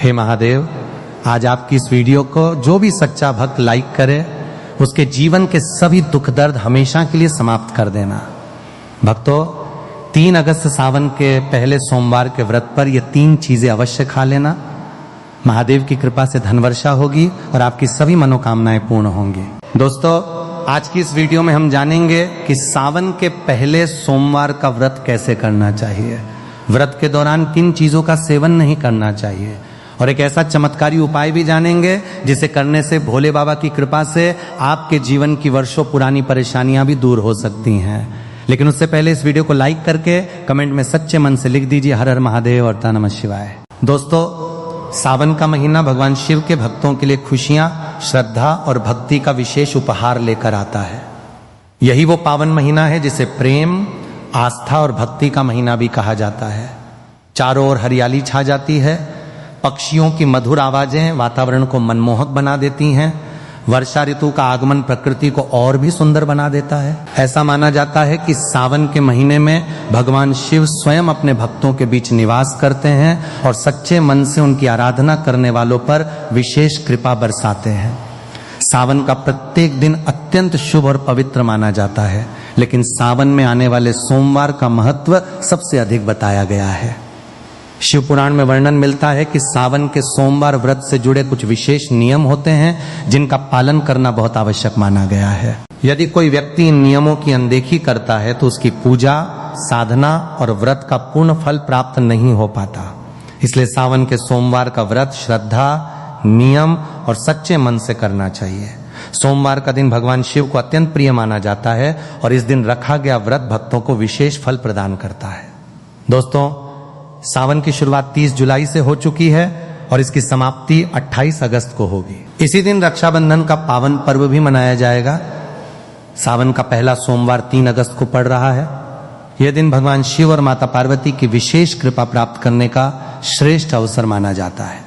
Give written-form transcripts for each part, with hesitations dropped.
हे महादेव, आज आपकी इस वीडियो को जो भी सच्चा भक्त लाइक करे उसके जीवन के सभी दुख दर्द हमेशा के लिए समाप्त कर देना। भक्तों, 3 अगस्त सावन के पहले सोमवार के व्रत पर ये 3 चीजें अवश्य खा लेना। महादेव की कृपा से धनवर्षा होगी और आपकी सभी मनोकामनाएं पूर्ण होंगी। दोस्तों, आज की इस वीडियो में हम जानेंगे कि सावन के पहले सोमवार का व्रत कैसे करना चाहिए, व्रत के दौरान किन चीजों का सेवन नहीं करना चाहिए, और एक ऐसा चमत्कारी उपाय भी जानेंगे जिसे करने से भोले बाबा की कृपा से आपके जीवन की वर्षों पुरानी परेशानियां भी दूर हो सकती हैं। लेकिन उससे पहले इस वीडियो को लाइक करके कमेंट में सच्चे मन से लिख दीजिए हर हर महादेव और नमः शिवाय। दोस्तों, सावन का महीना भगवान शिव के भक्तों के लिए खुशियां, श्रद्धा और भक्ति का विशेष उपहार लेकर आता है। यही वो पावन महीना है जिसे प्रेम, आस्था और भक्ति का महीना भी कहा जाता है। चारों ओर हरियाली छा जाती है, पक्षियों की मधुर आवाजें वातावरण को मनमोहक बना देती हैं, वर्षा ऋतु का आगमन प्रकृति को और भी सुंदर बना देता है। ऐसा माना जाता है कि सावन के महीने में भगवान शिव स्वयं अपने भक्तों के बीच निवास करते हैं और सच्चे मन से उनकी आराधना करने वालों पर विशेष कृपा बरसाते हैं। सावन का प्रत्येक दिन अत्यंत शुभ और पवित्र माना जाता है, लेकिन सावन में आने वाले सोमवार का महत्व सबसे अधिक बताया गया है। शिव पुराण में वर्णन मिलता है कि सावन के सोमवार व्रत से जुड़े कुछ विशेष नियम होते हैं जिनका पालन करना बहुत आवश्यक माना गया है। यदि कोई व्यक्ति इन नियमों की अनदेखी करता है तो उसकी पूजा, साधना और व्रत का पूर्ण फल प्राप्त नहीं हो पाता। इसलिए सावन के सोमवार का व्रत श्रद्धा, नियम और सच्चे मन से करना चाहिए। सोमवार का दिन भगवान शिव को अत्यंत प्रिय माना जाता है और इस दिन रखा गया व्रत भक्तों को विशेष फल प्रदान करता है। दोस्तों, सावन की शुरुआत 30 जुलाई से हो चुकी है और इसकी समाप्ति 28 अगस्त को होगी। इसी दिन रक्षाबंधन का पावन पर्व भी मनाया जाएगा। सावन का पहला सोमवार 3 अगस्त को पड़ रहा है। यह दिन भगवान शिव और माता पार्वती की विशेष कृपा प्राप्त करने का श्रेष्ठ अवसर माना जाता है।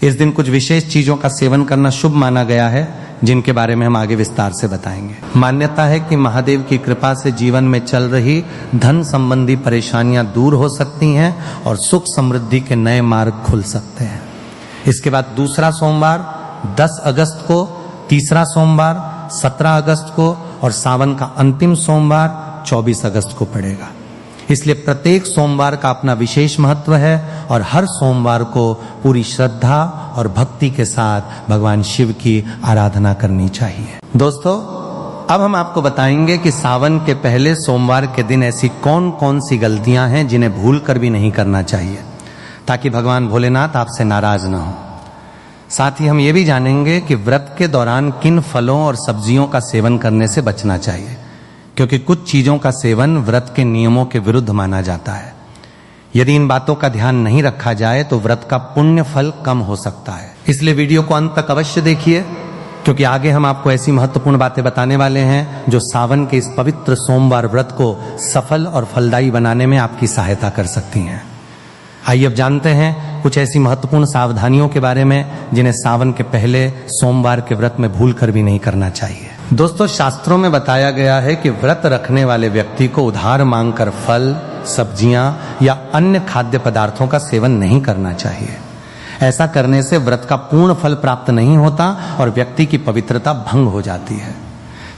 इस दिन कुछ विशेष चीजों का सेवन करना शुभ माना गया है, जिनके बारे में हम आगे विस्तार से बताएंगे। मान्यता है कि महादेव की कृपा से जीवन में चल रही धन संबंधी परेशानियां दूर हो सकती हैं और सुख समृद्धि के नए मार्ग खुल सकते हैं। इसके बाद दूसरा सोमवार 10 अगस्त को, तीसरा सोमवार 17 अगस्त को और सावन का अंतिम सोमवार 24 अगस्त को पड़ेगा। इसलिए प्रत्येक सोमवार का अपना विशेष महत्व है और हर सोमवार को पूरी श्रद्धा और भक्ति के साथ भगवान शिव की आराधना करनी चाहिए। दोस्तों, अब हम आपको बताएंगे कि सावन के पहले सोमवार के दिन ऐसी कौन कौन सी गलतियां हैं जिन्हें भूल कर भी नहीं करना चाहिए, ताकि भगवान भोलेनाथ आपसे नाराज न हो। साथ ही हम ये भी जानेंगे कि व्रत के दौरान किन फलों और सब्जियों का सेवन करने से बचना चाहिए, क्योंकि कुछ चीजों का सेवन व्रत के नियमों के विरुद्ध माना जाता है। यदि इन बातों का ध्यान नहीं रखा जाए तो व्रत का पुण्य फल कम हो सकता है। इसलिए वीडियो को अंत तक अवश्य देखिए, क्योंकि आगे हम आपको ऐसी महत्वपूर्ण बातें बताने वाले हैं जो सावन के इस पवित्र सोमवार व्रत को सफल और फलदायी बनाने में आपकी सहायता कर सकती हैं। आइए अब जानते हैं कुछ ऐसी महत्वपूर्ण सावधानियों के बारे में जिन्हें सावन के पहले सोमवार के व्रत में भूल कर भी नहीं करना चाहिए। दोस्तों, शास्त्रों में बताया गया है कि व्रत रखने वाले व्यक्ति को उधार मांगकर फल, सब्जियां या अन्य खाद्य पदार्थों का सेवन नहीं करना चाहिए। ऐसा करने से व्रत का पूर्ण फल प्राप्त नहीं होता और व्यक्ति की पवित्रता भंग हो जाती है।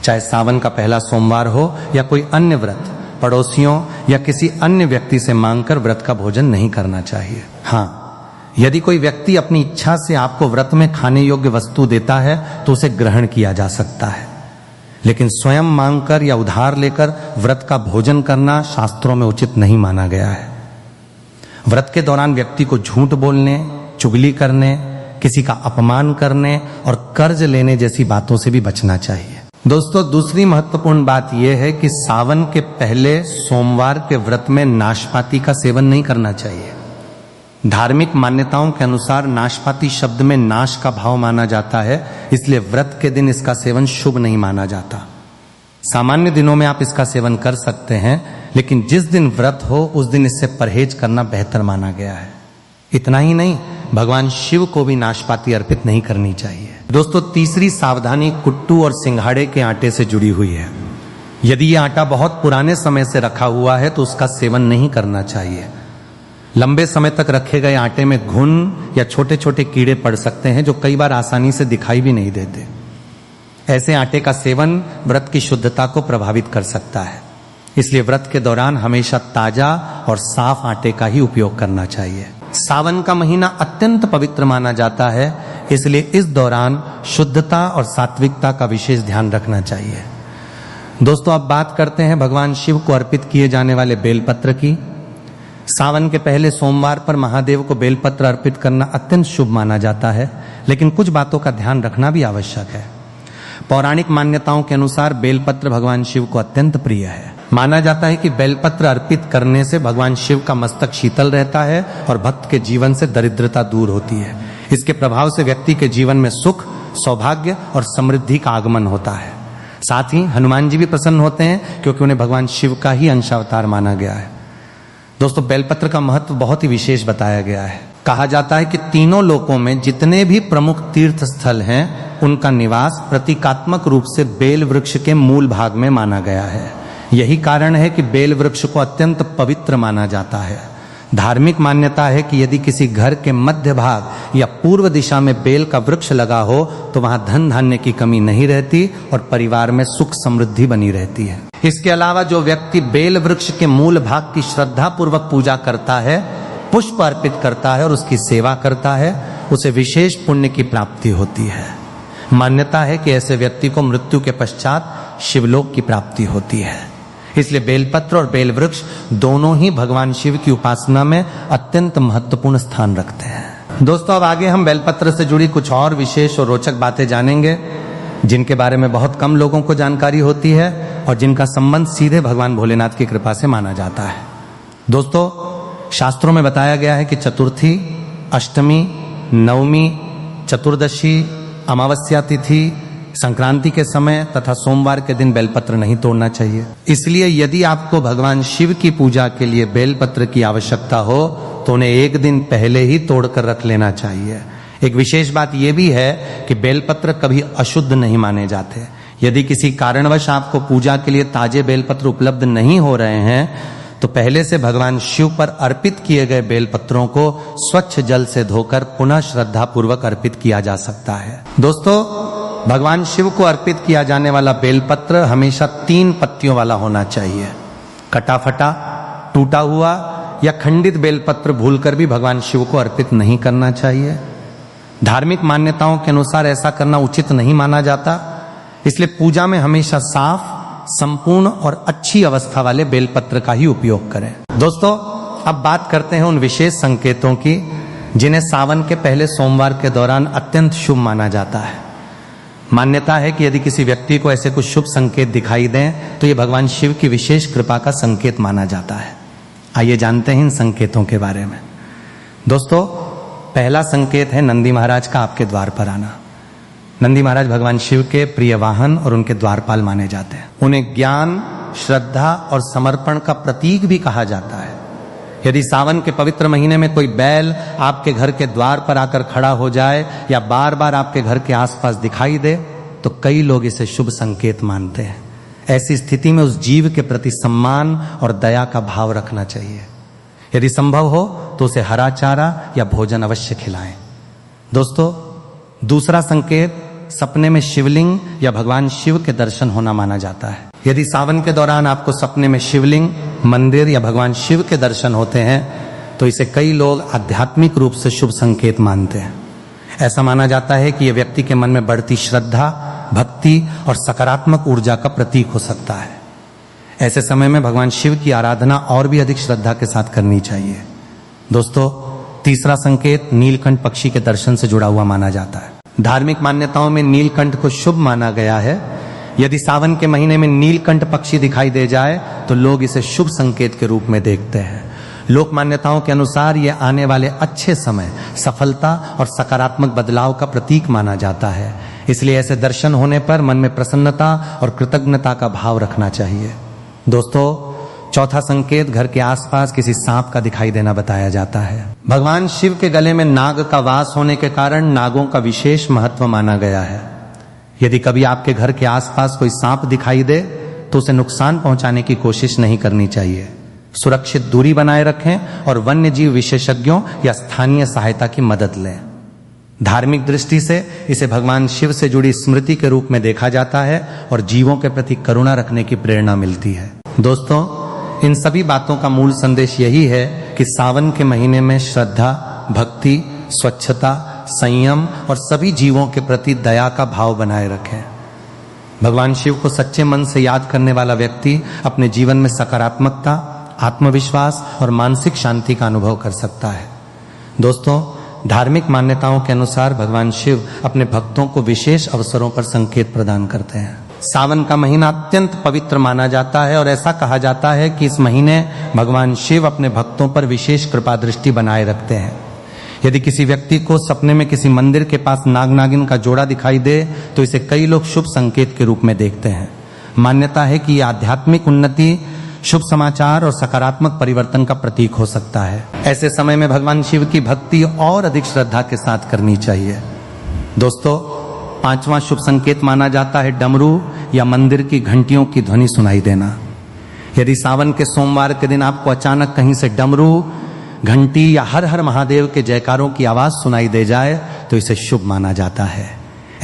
चाहे सावन का पहला सोमवार हो या कोई अन्य व्रत, पड़ोसियों या किसी अन्य व्यक्ति से मांगकर व्रत का भोजन नहीं करना चाहिए। हाँ, यदि कोई व्यक्ति अपनी इच्छा से आपको व्रत में खाने योग्य वस्तु देता है तो उसे ग्रहण किया जा सकता है, लेकिन स्वयं मांगकर या उधार लेकर व्रत का भोजन करना शास्त्रों में उचित नहीं माना गया है। व्रत के दौरान व्यक्ति को झूठ बोलने, चुगली करने, किसी का अपमान करने और कर्ज लेने जैसी बातों से भी बचना चाहिए। दोस्तों, दूसरी महत्वपूर्ण बात यह है कि सावन के पहले सोमवार के व्रत में नाशपाती का सेवन नहीं करना चाहिए। धार्मिक मान्यताओं के अनुसार नाशपाती शब्द में नाश का भाव माना जाता है, इसलिए व्रत के दिन इसका सेवन शुभ नहीं माना जाता। सामान्य दिनों में आप इसका सेवन कर सकते हैं, लेकिन जिस दिन व्रत हो उस दिन इससे परहेज करना बेहतर माना गया है। इतना ही नहीं, भगवान शिव को भी नाशपाती अर्पित नहीं करनी चाहिए। दोस्तों, तीसरी सावधानी कुट्टू और सिंघाड़े के आटे से जुड़ी हुई है। यदि यह आटा बहुत पुराने समय से रखा हुआ है तो उसका सेवन नहीं करना चाहिए। लंबे समय तक रखे गए आटे में घुन या छोटे छोटे कीड़े पड़ सकते हैं जो कई बार आसानी से दिखाई भी नहीं देते। ऐसे आटे का सेवन व्रत की शुद्धता को प्रभावित कर सकता है, इसलिए व्रत के दौरान हमेशा ताजा और साफ आटे का ही उपयोग करना चाहिए। सावन का महीना अत्यंत पवित्र माना जाता है, इसलिए इस दौरान शुद्धता और सात्विकता का विशेष ध्यान रखना चाहिए। दोस्तों, अब बात करते हैं भगवान शिव को अर्पित किए जाने वाले बेलपत्र की। सावन के पहले सोमवार पर महादेव को बेलपत्र अर्पित करना अत्यंत शुभ माना जाता है, लेकिन कुछ बातों का ध्यान रखना भी आवश्यक है। पौराणिक मान्यताओं के अनुसार बेलपत्र भगवान शिव को अत्यंत प्रिय है। माना जाता है कि बेलपत्र अर्पित करने से भगवान शिव का मस्तक शीतल रहता है और भक्त के जीवन से दरिद्रता दूर होती है। इसके प्रभाव से व्यक्ति के जीवन में सुख, सौभाग्य और समृद्धि का आगमन होता है। साथ ही हनुमान जी भी प्रसन्न होते हैं, क्योंकि उन्हें भगवान शिव का ही अंशावतार माना गया है। दोस्तों, बेलपत्र का महत्व बहुत ही विशेष बताया गया है। कहा जाता है कि तीनों लोकों में जितने भी प्रमुख तीर्थ स्थल हैं, उनका निवास प्रतीकात्मक रूप से बेल वृक्ष के मूल भाग में माना गया है। यही कारण है कि बेल वृक्ष को अत्यंत पवित्र माना जाता है। धार्मिक मान्यता है कि यदि किसी घर के मध्य भाग या पूर्व दिशा में बेल का वृक्ष लगा हो तो वहां धन धान्य की कमी नहीं रहती और परिवार में सुख समृद्धि बनी रहती है। इसके अलावा जो व्यक्ति बेल वृक्ष के मूल भाग की श्रद्धा पूर्वक पूजा करता है, पुष्प अर्पित करता है और उसकी सेवा करता है, उसे विशेष पुण्य की प्राप्ति होती है। मान्यता है कि ऐसे व्यक्ति को मृत्यु के पश्चात शिवलोक की प्राप्ति होती है। इसलिए बेलपत्र और बेल वृक्ष दोनों ही भगवान शिव की उपासना में अत्यंत महत्वपूर्ण स्थान रखते हैं। दोस्तों, अब आगे हम बेलपत्र से जुड़ी कुछ और विशेष और रोचक बातें जानेंगे, जिनके बारे में बहुत कम लोगों को जानकारी होती है और जिनका संबंध सीधे भगवान भोलेनाथ की कृपा से माना जाता है। दोस्तों, शास्त्रों में बताया गया है कि चतुर्थी, अष्टमी, नवमी, चतुर्दशी, अमावस्या तिथि, संक्रांति के समय तथा सोमवार के दिन बेलपत्र नहीं तोड़ना चाहिए। इसलिए यदि आपको भगवान शिव की पूजा के लिए बेलपत्र की आवश्यकता हो तो उन्हें एक दिन पहले ही तोड़कर रख लेना चाहिए। एक विशेष बात यह भी है कि बेलपत्र कभी अशुद्ध नहीं माने जाते। यदि किसी कारणवश आपको पूजा के लिए ताजे बेलपत्र उपलब्ध नहीं हो रहे हैं तो पहले से भगवान शिव पर अर्पित किए गए बेलपत्रों को स्वच्छ जल से धोकर पुनः श्रद्धा पूर्वक अर्पित किया जा सकता है। दोस्तों, भगवान शिव को अर्पित किया जाने वाला बेलपत्र हमेशा 3 पत्तियों वाला होना चाहिए। कटा फटा, टूटा हुआ या खंडित बेलपत्र भूलकर भी भगवान शिव को अर्पित नहीं करना चाहिए। धार्मिक मान्यताओं के अनुसार ऐसा करना उचित नहीं माना जाता, इसलिए पूजा में हमेशा साफ, संपूर्ण और अच्छी अवस्था वाले बेलपत्र का ही उपयोग करें। दोस्तों, अब बात करते हैं उन विशेष संकेतों की जिन्हें सावन के पहले सोमवार के दौरान अत्यंत शुभ माना जाता है। मान्यता है कि यदि किसी व्यक्ति को ऐसे कुछ शुभ संकेत दिखाई दें तो ये भगवान शिव की विशेष कृपा का संकेत माना जाता है। आइए जानते हैं इन संकेतों के बारे में। दोस्तों, पहला संकेत है नंदी महाराज का आपके द्वार पर आना। नंदी महाराज भगवान शिव के प्रिय वाहन और उनके द्वारपाल माने जाते हैं। उन्हें ज्ञान, श्रद्धा और समर्पण का प्रतीक भी कहा जाता है। यदि सावन के पवित्र महीने में कोई बैल आपके घर के द्वार पर आकर खड़ा हो जाए या बार बार आपके घर के आसपास दिखाई दे तो कई लोग इसे शुभ संकेत मानते हैं। ऐसी स्थिति में उस जीव के प्रति सम्मान और दया का भाव रखना चाहिए। यदि संभव हो तो उसे हरा चारा या भोजन अवश्य खिलाएं। दोस्तों, दूसरा संकेत सपने में शिवलिंग या भगवान शिव के दर्शन होना माना जाता है। यदि सावन के दौरान आपको सपने में शिवलिंग, मंदिर या भगवान शिव के दर्शन होते हैं तो इसे कई लोग आध्यात्मिक रूप से शुभ संकेत मानते हैं। ऐसा माना जाता है कि यह व्यक्ति के मन में बढ़ती श्रद्धा, भक्ति और सकारात्मक ऊर्जा का प्रतीक हो सकता है। ऐसे समय में भगवान शिव की आराधना और भी अधिक श्रद्धा के साथ करनी चाहिए। दोस्तों, तीसरा संकेत नीलकंठ पक्षी के दर्शन से जुड़ा हुआ माना जाता है। धार्मिक मान्यताओं में नीलकंठ को शुभ माना गया है। यदि सावन के महीने में नीलकंठ पक्षी दिखाई दे जाए तो लोग इसे शुभ संकेत के रूप में देखते हैं। लोक मान्यताओं के अनुसार यह आने वाले अच्छे समय, सफलता और सकारात्मक बदलाव का प्रतीक माना जाता है। इसलिए ऐसे दर्शन होने पर मन में प्रसन्नता और कृतज्ञता का भाव रखना चाहिए। दोस्तों, चौथा संकेत घर के आसपास किसी सांप का दिखाई देना बताया जाता है। भगवान शिव के गले में नाग का वास होने के कारण नागों का विशेष महत्व माना गया है। यदि कभी आपके घर के आसपास कोई सांप दिखाई दे तो उसे नुकसान पहुंचाने की कोशिश नहीं करनी चाहिए। सुरक्षित दूरी बनाए रखें और वन्य जीव विशेषज्ञों या स्थानीय सहायता की मदद लें। धार्मिक दृष्टि से इसे भगवान शिव से जुड़ी स्मृति के रूप में देखा जाता है और जीवों के प्रति करुणा रखने की प्रेरणा मिलती है। दोस्तों, इन सभी बातों का मूल संदेश यही है कि सावन के महीने में श्रद्धा, भक्ति, स्वच्छता, संयम और सभी जीवों के प्रति दया का भाव बनाए रखें। भगवान शिव को सच्चे मन से याद करने वाला व्यक्ति अपने जीवन में सकारात्मकता, आत्मविश्वास और मानसिक शांति का अनुभव कर सकता है। दोस्तों, धार्मिक मान्यताओं के अनुसार भगवान शिव अपने भक्तों को विशेष अवसरों पर संकेत प्रदान करते हैं। सावन का महीना अत्यंत पवित्र माना जाता है और ऐसा कहा जाता है कि इस महीने भगवान शिव अपने भक्तों पर विशेष कृपा दृष्टि बनाए रखते हैं। यदि किसी व्यक्ति को सपने में किसी मंदिर के पास नाग नागिन का जोड़ा दिखाई दे तो इसे कई लोग शुभ संकेत के रूप में देखते हैं। मान्यता है कि यह आध्यात्मिक उन्नति, शुभ समाचार और सकारात्मक परिवर्तन का प्रतीक हो सकता है। ऐसे समय में भगवान शिव की भक्ति और अधिक श्रद्धा के साथ करनी चाहिए। दोस्तों, 5वां शुभ संकेत माना जाता है डमरू या मंदिर की घंटियों की ध्वनि सुनाई देना। यदि सावन के सोमवार के दिन आपको अचानक कहीं से डमरू, घंटी या हर हर महादेव के जयकारों की आवाज सुनाई दे जाए तो इसे शुभ माना जाता है।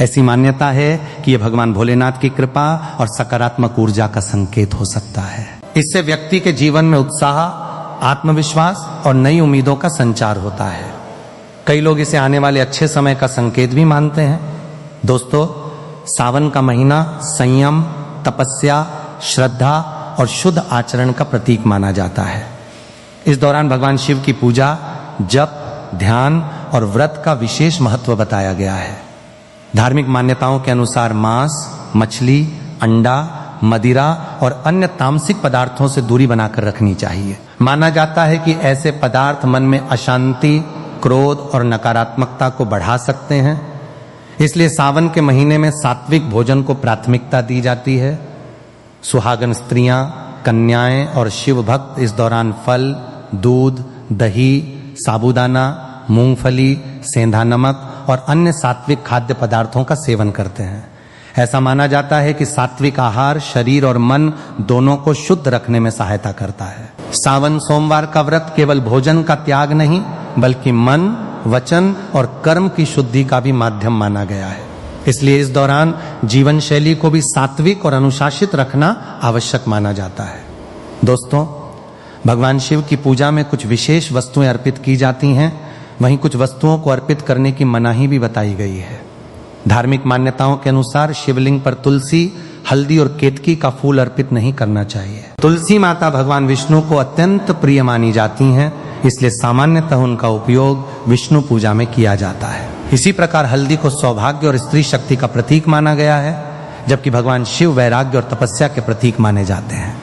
ऐसी मान्यता है कि यह भगवान भोलेनाथ की कृपा और सकारात्मक ऊर्जा का संकेत हो सकता है। इससे व्यक्ति के जीवन में उत्साह, आत्मविश्वास और नई उम्मीदों का संचार होता है। कई लोग इसे आने वाले अच्छे समय का संकेत भी मानते हैं। दोस्तों, सावन का महीना संयम, तपस्या, श्रद्धा और शुद्ध आचरण का प्रतीक माना जाता है। इस दौरान भगवान शिव की पूजा, जप, ध्यान और व्रत का विशेष महत्व बताया गया है। धार्मिक मान्यताओं के अनुसार मांस, मछली, अंडा, मदिरा और अन्य तामसिक पदार्थों से दूरी बनाकर रखनी चाहिए। माना जाता है कि ऐसे पदार्थ मन में अशांति, क्रोध और नकारात्मकता को बढ़ा सकते हैं। इसलिए सावन के महीने में सात्विक भोजन को प्राथमिकता दी जाती है। सुहागन स्त्रियां, कन्याएं और शिव भक्त इस दौरान फल, दूध, दही, साबूदाना, मूंगफली, सेंधा नमक और अन्य सात्विक खाद्य पदार्थों का सेवन करते हैं। ऐसा माना जाता है कि सात्विक आहार शरीर और मन दोनों को शुद्ध रखने में सहायता करता है। सावन सोमवार का व्रत केवल भोजन का त्याग नहीं बल्कि मन, वचन और कर्म की शुद्धि का भी माध्यम माना गया है। इसलिए इस दौरान जीवन शैली को भी सात्विक और अनुशासित रखना आवश्यक माना जाता है। दोस्तों, भगवान शिव की पूजा में कुछ विशेष वस्तुएं अर्पित की जाती हैं, वहीं कुछ वस्तुओं को अर्पित करने की मनाही भी बताई गई है। धार्मिक मान्यताओं के अनुसार शिवलिंग पर तुलसी, हल्दी और केतकी का फूल अर्पित नहीं करना चाहिए। तुलसी माता भगवान विष्णु को अत्यंत प्रिय मानी जाती हैं, इसलिए सामान्यतः उनका उपयोग विष्णु पूजा में किया जाता है। इसी प्रकार हल्दी को सौभाग्य और स्त्री शक्ति का प्रतीक माना गया है, जबकि भगवान शिव वैराग्य और तपस्या के प्रतीक माने जाते हैं।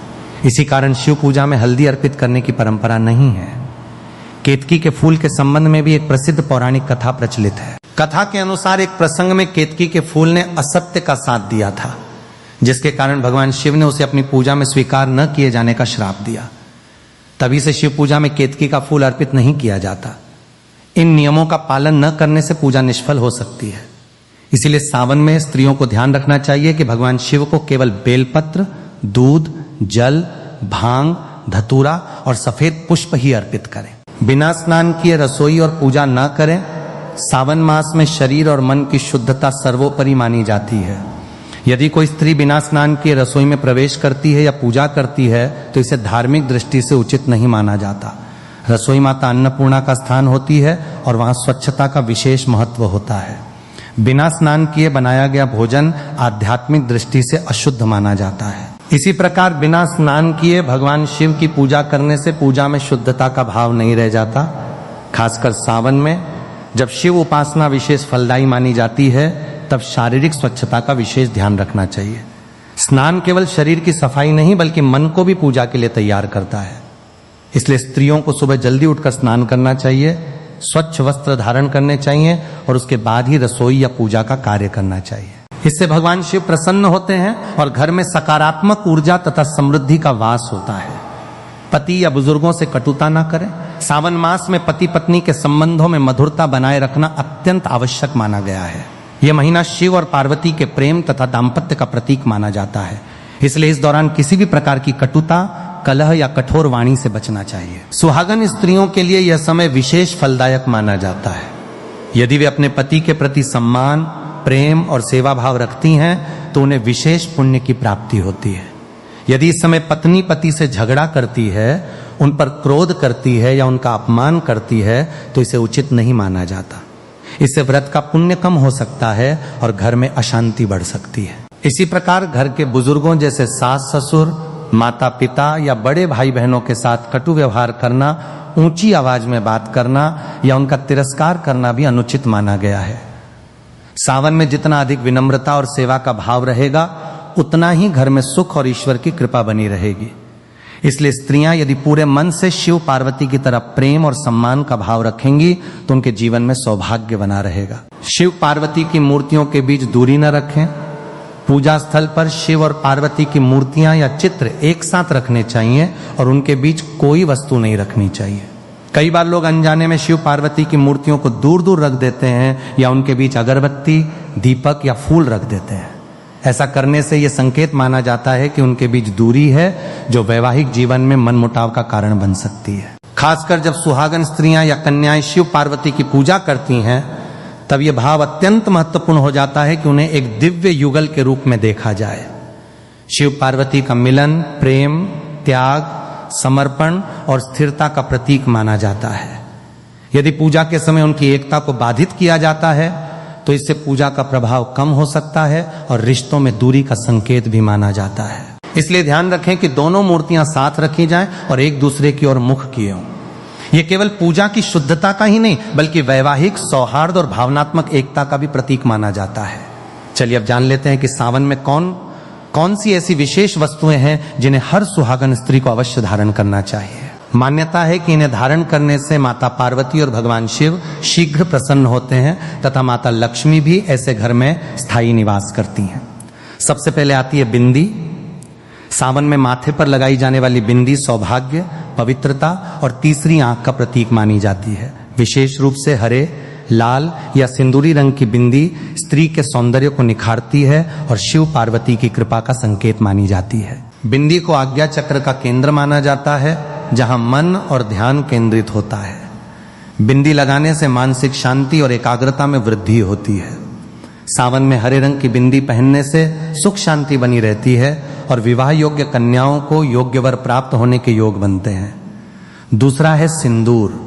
इसी कारण शिव पूजा में हल्दी अर्पित करने की परंपरा नहीं है। केतकी के फूल के संबंध में भी एक प्रसिद्ध पौराणिक कथा प्रचलित है। कथा के अनुसार एक प्रसंग में केतकी के फूल ने असत्य का साथ दिया था, जिसके कारण भगवान शिव ने उसे अपनी पूजा में स्वीकार न किए जाने का श्राप दिया। तभी से शिव पूजा में केतकी का फूल अर्पित नहीं किया जाता। इन नियमों का पालन न करने से पूजा निष्फल हो सकती है। इसीलिए सावन में स्त्रियों को ध्यान रखना चाहिए कि भगवान शिव को केवल बेलपत्र, दूध, जल, भांग, धतूरा और सफेद पुष्प ही अर्पित करें। बिना स्नान किए रसोई और पूजा न करें। सावन मास में शरीर और मन की शुद्धता सर्वोपरि मानी जाती है। यदि कोई स्त्री बिना स्नान किए रसोई में प्रवेश करती है या पूजा करती है तो इसे धार्मिक दृष्टि से उचित नहीं माना जाता। रसोई माता अन्नपूर्णा का स्थान होती है और वहां स्वच्छता का विशेष महत्व होता है। बिना स्नान किए बनाया गया भोजन आध्यात्मिक दृष्टि से अशुद्ध माना जाता है। इसी प्रकार बिना स्नान किए भगवान शिव की पूजा करने से पूजा में शुद्धता का भाव नहीं रह जाता। खासकर सावन में जब शिव उपासना विशेष फलदायी मानी जाती है, तब शारीरिक स्वच्छता का विशेष ध्यान रखना चाहिए। स्नान केवल शरीर की सफाई नहीं बल्कि मन को भी पूजा के लिए तैयार करता है। इसलिए स्त्रियों को सुबह जल्दी उठकर स्नान करना चाहिए, स्वच्छ वस्त्र धारण करने चाहिए और उसके बाद ही रसोई या पूजा का कार्य करना चाहिए। इससे भगवान शिव प्रसन्न होते हैं और घर में सकारात्मक ऊर्जा तथा समृद्धि का वास होता है। पति या बुजुर्गों से कटुता ना करें। सावन मास में पति पत्नी के संबंधों में मधुरता बनाए रखना अत्यंत आवश्यक माना गया है। यह महीना शिव और पार्वती के प्रेम तथा दाम्पत्य का प्रतीक माना जाता है। इसलिए इस दौरान किसी भी प्रकार की कटुता, कलह या कठोर वाणी से बचना चाहिए। सुहागन स्त्रियों के लिए यह समय विशेष फलदायक माना जाता है। यदि वे अपने पति के प्रति सम्मान, प्रेम और सेवा भाव रखती हैं तो उन्हें विशेष पुण्य की प्राप्ति होती है। यदि इस समय पत्नी पति से झगड़ा करती है, उन पर क्रोध करती है या उनका अपमान करती है तो इसे उचित नहीं माना जाता। इससे व्रत का पुण्य कम हो सकता है और घर में अशांति बढ़ सकती है। इसी प्रकार घर के बुजुर्गों जैसे सास ससुर, माता पिता या बड़े भाई बहनों के साथ कटु व्यवहार करना, ऊंची आवाज में बात करना या उनका तिरस्कार करना भी अनुचित माना गया है। सावन में जितना अधिक विनम्रता और सेवा का भाव रहेगा, उतना ही घर में सुख और ईश्वर की कृपा बनी रहेगी। इसलिए स्त्रियां यदि पूरे मन से शिव पार्वती की तरफ प्रेम और सम्मान का भाव रखेंगी तो उनके जीवन में सौभाग्य बना रहेगा। शिव पार्वती की मूर्तियों के बीच दूरी न रखें। पूजा स्थल पर शिव और पार्वती की मूर्तियां या चित्र एक साथ रखने चाहिए और उनके बीच कोई वस्तु नहीं रखनी चाहिए। कई बार लोग अनजाने में शिव पार्वती की मूर्तियों को दूर दूर रख देते हैं या उनके बीच अगरबत्ती, दीपक या फूल रख देते हैं। ऐसा करने से यह संकेत माना जाता है कि उनके बीच दूरी है, जो वैवाहिक जीवन में मनमुटाव का कारण बन सकती है। खासकर जब सुहागन स्त्रियां या कन्याएं शिव पार्वती की पूजा करती हैं, तब यह भाव अत्यंत महत्वपूर्ण हो जाता है कि उन्हें एक दिव्य युगल के रूप में देखा जाए। शिव पार्वती का मिलन प्रेम, त्याग, समर्पण और स्थिरता का प्रतीक माना जाता है। यदि पूजा के समय उनकी एकता को बाधित किया जाता है तो इससे पूजा का प्रभाव कम हो सकता है और रिश्तों में दूरी का संकेत भी माना जाता है। इसलिए ध्यान रखें कि दोनों मूर्तियां साथ रखी जाएं और एक दूसरे की ओर मुख किए हों। यह केवल पूजा की शुद्धता का ही नहीं बल्कि वैवाहिक सौहार्द और भावनात्मक एकता का भी प्रतीक माना जाता है। चलिए अब जान लेते हैं कि सावन में कौन सी ऐसी विशेष वस्तुएं हैं जिन्हें हर सुहागन स्त्री को अवश्य धारण करना चाहिए। मान्यता है कि इन्हें धारण करने से माता पार्वती और भगवान शिव शीघ्र प्रसन्न होते हैं तथा माता लक्ष्मी भी ऐसे घर में स्थायी निवास करती हैं। सबसे पहले आती है बिंदी। सावन में माथे पर लगाई जाने वाली बिंदी सौभाग्य, पवित्रता और तीसरी आंख का प्रतीक मानी जाती है। विशेष रूप से हरे, लाल या सिंदूरी रंग की बिंदी स्त्री के सौंदर्य को निखारती है और शिव पार्वती की कृपा का संकेत मानी जाती है। बिंदी को आज्ञा चक्र का केंद्र माना जाता है, जहां मन और ध्यान केंद्रित होता है। बिंदी लगाने से मानसिक शांति और एकाग्रता में वृद्धि होती है। सावन में हरे रंग की बिंदी पहनने से सुख शांति बनी रहती है और विवाह योग्य कन्याओं को योग्य वर प्राप्त होने के योग बनते हैं। दूसरा है सिंदूर।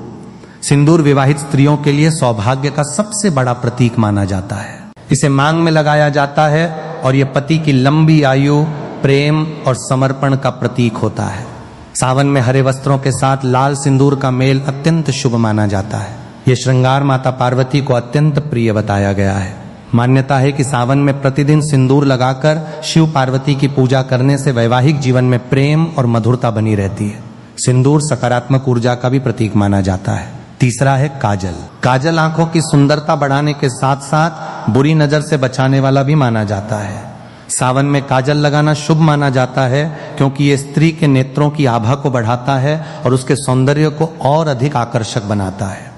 सिंदूर विवाहित स्त्रियों के लिए सौभाग्य का सबसे बड़ा प्रतीक माना जाता है। इसे मांग में लगाया जाता है और यह पति की लंबी आयु, प्रेम और समर्पण का प्रतीक होता है। सावन में हरे वस्त्रों के साथ लाल सिंदूर का मेल अत्यंत शुभ माना जाता है। यह श्रृंगार माता पार्वती को अत्यंत प्रिय बताया गया है। मान्यता है कि सावन में प्रतिदिन सिंदूर लगाकर शिव पार्वती की पूजा करने से वैवाहिक जीवन में प्रेम और मधुरता बनी रहती है। सिंदूर सकारात्मक ऊर्जा का भी प्रतीक माना जाता है। तीसरा है काजल। काजल आंखों की सुंदरता बढ़ाने के साथ साथ बुरी नजर से बचाने वाला भी माना जाता है। सावन में काजल लगाना शुभ माना जाता है क्योंकि ये स्त्री के नेत्रों की आभा को बढ़ाता है और उसके सौंदर्य को और अधिक आकर्षक बनाता है।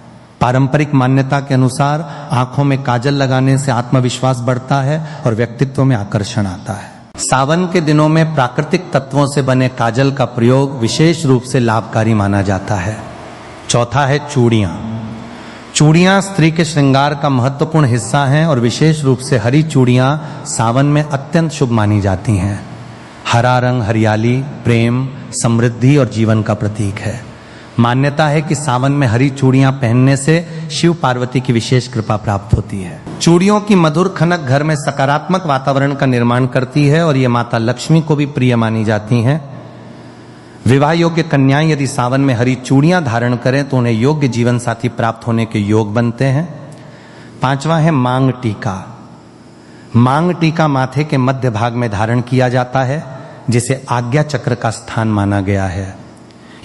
पारंपरिक मान्यता के अनुसार आंखों में काजल लगाने से आत्मविश्वास बढ़ता है और व्यक्तित्व में आकर्षण आता है। सावन के दिनों में प्राकृतिक तत्वों से बने काजल का प्रयोग विशेष रूप से लाभकारी माना जाता है। चौथा है चूड़ियां। चूड़ियां स्त्री के श्रृंगार का महत्वपूर्ण हिस्सा हैं और विशेष रूप से हरी चूड़ियां सावन में अत्यंत शुभ मानी जाती हैं। हरा रंग हरियाली, प्रेम, समृद्धि और जीवन का प्रतीक है। मान्यता है कि सावन में हरी चूड़ियां पहनने से शिव पार्वती की विशेष कृपा प्राप्त होती है। चूड़ियों की मधुर खनक घर में सकारात्मक वातावरण का निर्माण करती है और ये माता लक्ष्मी को भी प्रिय मानी जाती हैं। विवाह योग्य कन्याएं यदि सावन में हरी चूड़ियां धारण करें तो उन्हें योग्य जीवन साथी प्राप्त होने के योग बनते हैं। पांचवा है मांग टीका। मांग टीका माथे के मध्य भाग में धारण किया जाता है, जिसे आज्ञा चक्र का स्थान माना गया है।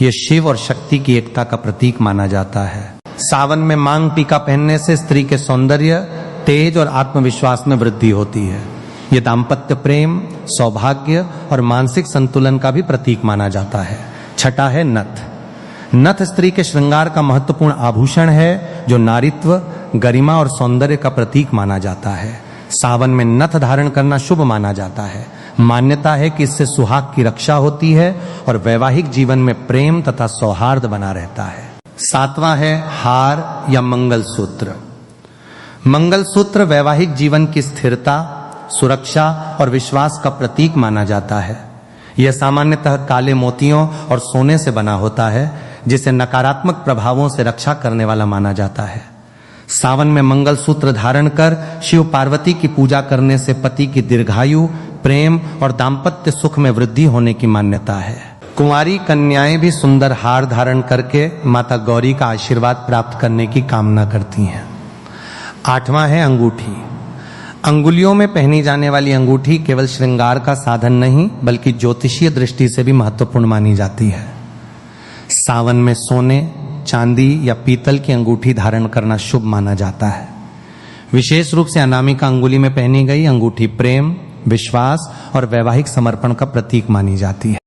यह शिव और शक्ति की एकता का प्रतीक माना जाता है। सावन में मांग टीका पहनने से स्त्री के सौंदर्य, तेज और आत्मविश्वास में वृद्धि होती है। यह दाम्पत्य प्रेम, सौभाग्य और मानसिक संतुलन का भी प्रतीक माना जाता है। छठा है नथ। नथ स्त्री के श्रृंगार का महत्वपूर्ण आभूषण है जो नारीत्व, गरिमा और सौंदर्य का प्रतीक माना जाता है। सावन में नथ धारण करना शुभ माना जाता है। मान्यता है कि इससे सुहाग की रक्षा होती है और वैवाहिक जीवन में प्रेम तथा सौहार्द बना रहता है। 7वां है हार या मंगलसूत्र। मंगलसूत्र वैवाहिक जीवन की स्थिरता, सुरक्षा और विश्वास का प्रतीक माना जाता है। यह सामान्यतः काले मोतियों और सोने से बना होता है, जिसे नकारात्मक प्रभावों से रक्षा करने वाला माना जाता है। सावन में मंगलसूत्र धारण कर शिव पार्वती की पूजा करने से पति की दीर्घायु, प्रेम और दाम्पत्य सुख में वृद्धि होने की मान्यता है। कुंवारी कन्याएं भी सुंदर हार धारण करके माता गौरी का आशीर्वाद प्राप्त करने की कामना करती हैं। 8वां है अंगूठी। अंगुलियों में पहनी जाने वाली अंगूठी केवल श्रृंगार का साधन नहीं, बल्कि ज्योतिषीय दृष्टि से भी महत्वपूर्ण मानी जाती है। सावन में सोने, चांदी या पीतल की अंगूठी धारण करना शुभ माना जाता है। विशेष रूप से अनामिका अंगुली में पहनी गई अंगूठी प्रेम, विश्वास और वैवाहिक समर्पण का प्रतीक मानी जाती है।